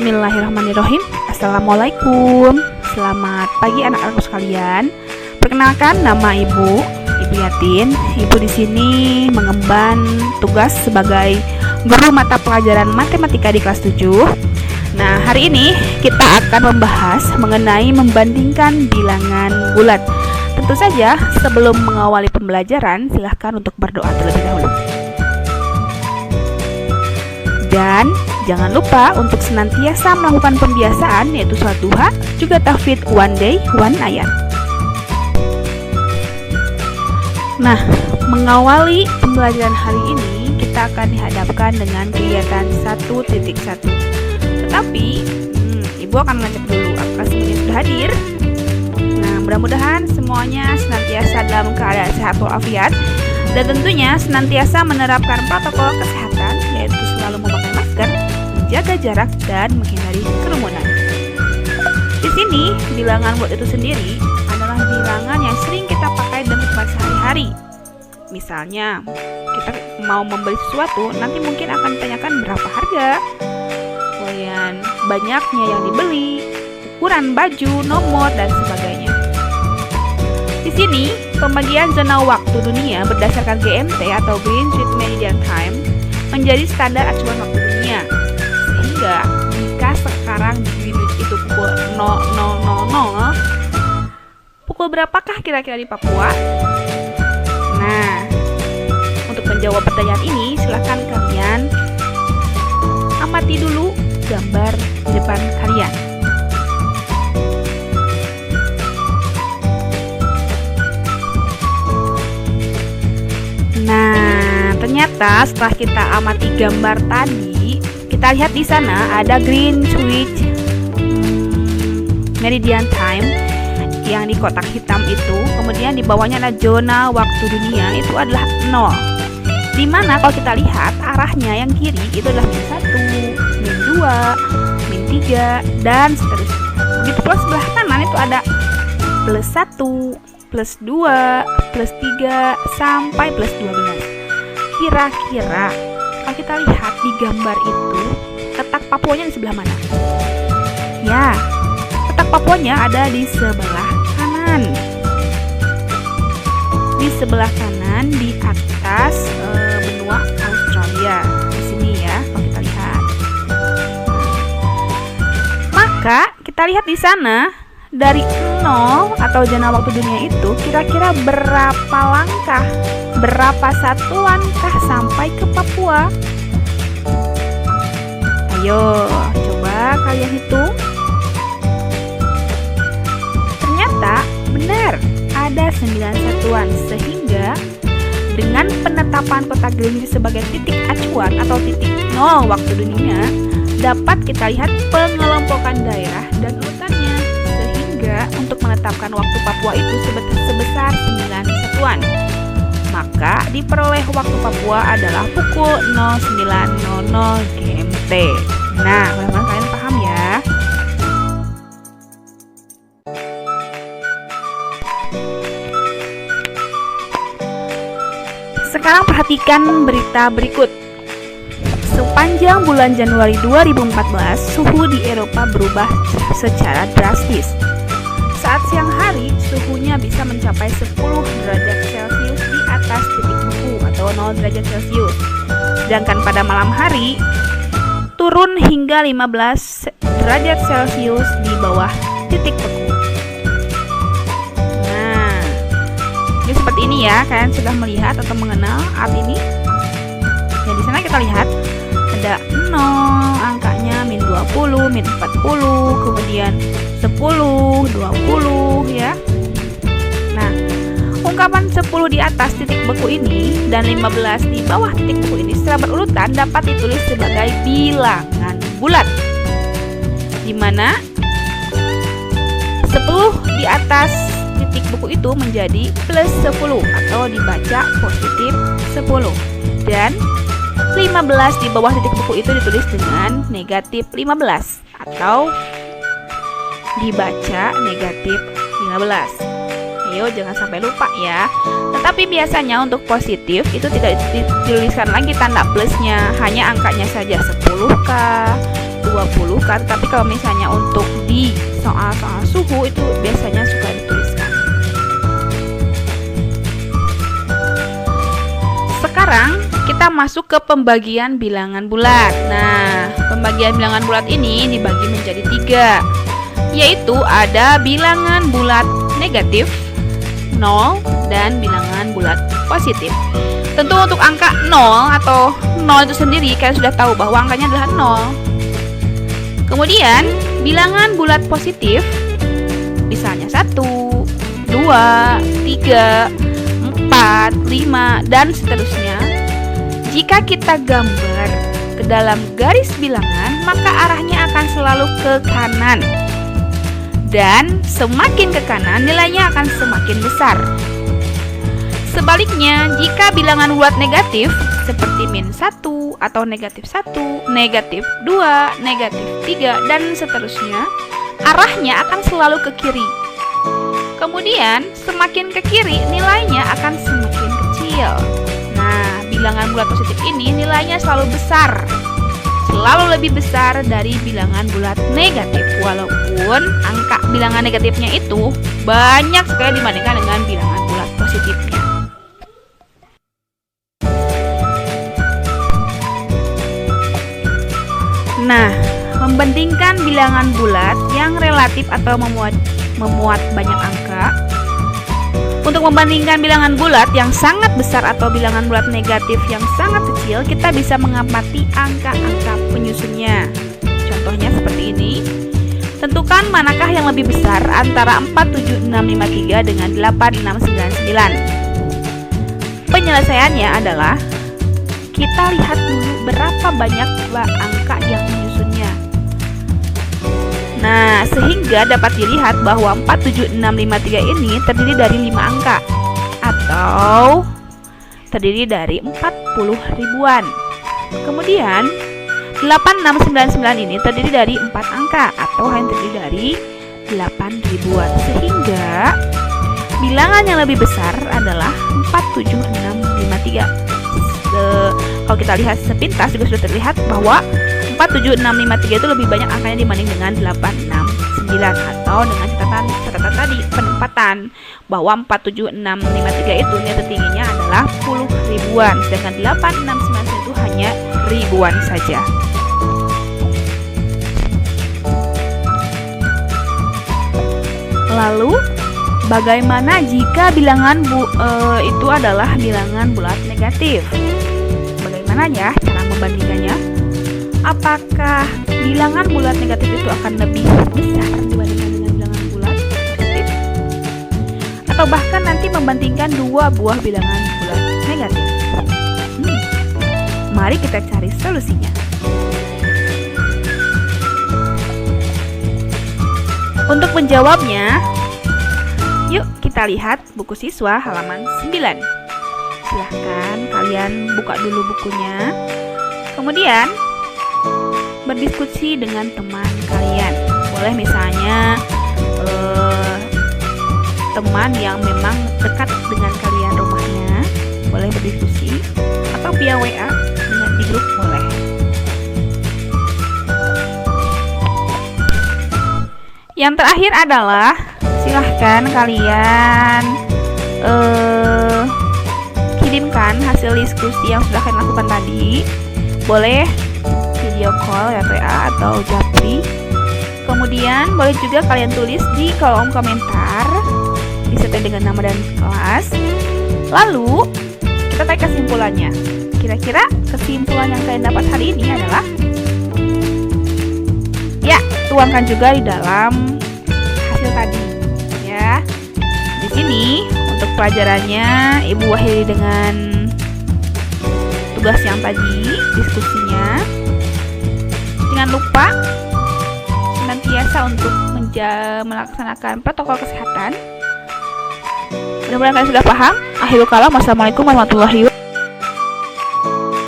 Bismillahirrahmanirrahim. Assalamualaikum. Selamat pagi anak-anakku sekalian. Perkenalkan, nama Ibu Yatin. Ibu di sini mengemban tugas sebagai guru mata pelajaran matematika di kelas 7. Nah, hari ini kita akan membahas mengenai membandingkan bilangan bulat. Tentu saja, sebelum mengawali pembelajaran, silahkan untuk berdoa terlebih dahulu. Dan jangan lupa untuk senantiasa melakukan pembiasaan, yaitu sholat duha, juga tahfidz one day, one ayat. Nah, mengawali pembelajaran hari ini, kita akan dihadapkan dengan kegiatan 1.1. Tetapi, Ibu akan mengecek dulu apakah semuanya sudah hadir. Nah, mudah-mudahan semuanya senantiasa dalam keadaan sehat walafiat, dan tentunya senantiasa menerapkan protokol kesehatan, yaitu selalu memakai masker, menjaga jarak, dan menghindari kerumunan. Di sini, bilangan bulat itu sendiri adalah bilangan yang sering kita pakai dalam kehidupan sehari-hari. Misalnya, kita mau membeli sesuatu, nanti mungkin akan ditanyakan berapa harga, kemudian banyaknya yang dibeli, ukuran baju, nomor, dan sebagainya. Di sini, pembagian zona waktu dunia berdasarkan GMT atau Greenwich Meridian Time menjadi standar acuan waktu dunia. Sehingga jika sekarang di Greenwich itu pukul 00.00, pukul berapakah kira-kira di Papua? Nah, untuk menjawab pertanyaan ini, silahkan kalian amati dulu gambar di depan kalian. Nah, ternyata setelah kita amati gambar tadi, kita lihat di sana ada Greenwich Meridian Time yang di kotak hitam itu. Kemudian di bawahnya ada zona waktu dunia, itu adalah 0. Dimana kalau kita lihat arahnya yang kiri itu adalah -1, -2, -3, dan seterusnya. Begitu pula sebelah kanan itu ada +1, +2, +3, sampai +12. Kira-kira kalau kita lihat di gambar itu, letak Papuanya di sebelah mana? Ya, letak Papuanya ada di sebelah kanan. Di sebelah kanan, di atas benua Australia. Di sini ya, kalau kita lihat. Maka kita lihat di sana, dari 0 atau zona waktu dunia itu kira-kira berapa langkah, berapa satuankah sampai ke Papua? Ayo, coba kalian hitung. Ternyata benar, ada 9 satuan, sehingga dengan penetapan kota Greenwich sebagai titik acuan atau titik 0 waktu dunia, dapat kita lihat pengelompokan daerah dan urutannya. Untuk menetapkan waktu Papua itu sebesar 9 satuan, maka diperoleh waktu Papua adalah pukul 09.00 GMT. Nah, mudah-mudahan kalian paham ya. Sekarang perhatikan berita berikut. Sepanjang bulan Januari 2014, suhu di Eropa berubah secara drastis. Saat siang hari, suhunya bisa mencapai 10 derajat Celcius di atas titik beku atau 0 derajat Celcius. Sedangkan pada malam hari, turun hingga 15 derajat Celcius di bawah titik beku. Nah, ini seperti ini ya, kalian sudah melihat atau mengenal art ini? Ya, di sana kita lihat ada 0, angkanya -20, -40, kemudian 10, 20 ya. Nah, ungkapan 10 di atas titik beku ini dan 15 di bawah titik beku ini secara berurutan dapat ditulis sebagai bilangan bulat, di mana 10 di atas titik beku itu menjadi +10 atau dibaca positif 10, dan 15 di bawah titik beku itu ditulis dengan negatif 15 atau dibaca negatif 15. Ayo jangan sampai lupa ya. Tetapi biasanya untuk positif itu tidak dituliskan lagi tanda plusnya, hanya angkanya saja 10K, 20, tapi kalau misalnya untuk di soal-soal suhu itu biasanya suka dituliskan. Sekarang kita masuk ke pembagian bilangan bulat. Nah, pembagian bilangan bulat ini dibagi menjadi 3, yaitu ada bilangan bulat negatif, 0, dan bilangan bulat positif. Tentu untuk angka 0 atau 0 itu sendiri kalian sudah tahu bahwa angkanya adalah 0. Kemudian bilangan bulat positif misalnya 1, 2, 3, 4, 5, dan seterusnya. Jika kita gambar ke dalam garis bilangan, maka arahnya akan selalu ke kanan. Dan semakin ke kanan, nilainya akan semakin besar. Sebaliknya, jika bilangan bulat negatif seperti -1 atau -1, -2, -3, dan seterusnya, arahnya akan selalu ke kiri. Kemudian, semakin ke kiri, nilainya akan semakin kecil. Nah, bilangan bulat positif ini nilainya selalu besar, selalu lebih besar dari bilangan bulat negatif, walaupun angka bilangan negatifnya itu banyak sekali dibandingkan dengan bilangan bulat positifnya. Nah, membandingkan bilangan bulat yang relatif atau memuat banyak angka. Untuk membandingkan bilangan bulat yang sangat besar atau bilangan bulat negatif yang sangat kecil, kita bisa mengamati angka-angka penyusunnya. Contohnya seperti ini. Tentukan manakah yang lebih besar antara 47653 dengan 8699. Penyelesaiannya adalah kita lihat dulu berapa banyak angka yang menyusunnya. Nah, sehingga dapat dilihat bahwa 47653 ini terdiri dari 5 angka atau terdiri dari 40 ribuan. Kemudian 8699 ini terdiri dari 4 angka atau hanya terdiri dari 8 ribuan. Sehingga bilangan yang lebih besar adalah 47653. Kalau kita lihat sepintas juga sudah terlihat bahwa 47653 itu lebih banyak angkanya dibanding dengan 869, atau dengan catatan tadi penempatan bahwa 47653 itu nilai tertingginya adalah 10 ribuan, sedangkan 8699 itu hanya ribuan saja. Lalu bagaimana jika bilangan itu adalah bilangan bulat negatif? Bagaimana ya cara membandingkannya? Apakah bilangan bulat negatif itu akan lebih besar dibandingkan dengan bilangan bulat positif? Atau bahkan nanti membandingkan dua buah bilangan bulat negatif? Mari kita cari solusinya. Untuk menjawabnya, yuk kita lihat buku siswa halaman 9. Silahkan kalian buka dulu bukunya. Kemudian berdiskusi dengan teman kalian. Boleh misalnya teman yang memang dekat dengan kalian rumahnya, boleh berdiskusi, atau via WA dengan di grup boleh. Yang terakhir adalah silahkan kalian kirimkan hasil diskusi yang sudah kalian lakukan tadi. Boleh video call ya, WA atau Japri. Kemudian boleh juga kalian tulis di kolom komentar disertai dengan nama dan kelas. Lalu kita tarik kesimpulannya. Kira-kira kesimpulan yang kalian dapat hari ini adalah, ya, tuangkan juga di dalam hasil tadi ya. Di sini untuk pelajarannya Ibu akhiri dengan tugas yang tadi, diskusinya. Jangan lupa senantiasa untuk melaksanakan protokol kesehatan. Mudah-mudahan kalian sudah paham. Akhirul kalam, wassalamualaikum warahmatullahi wabarakatuh.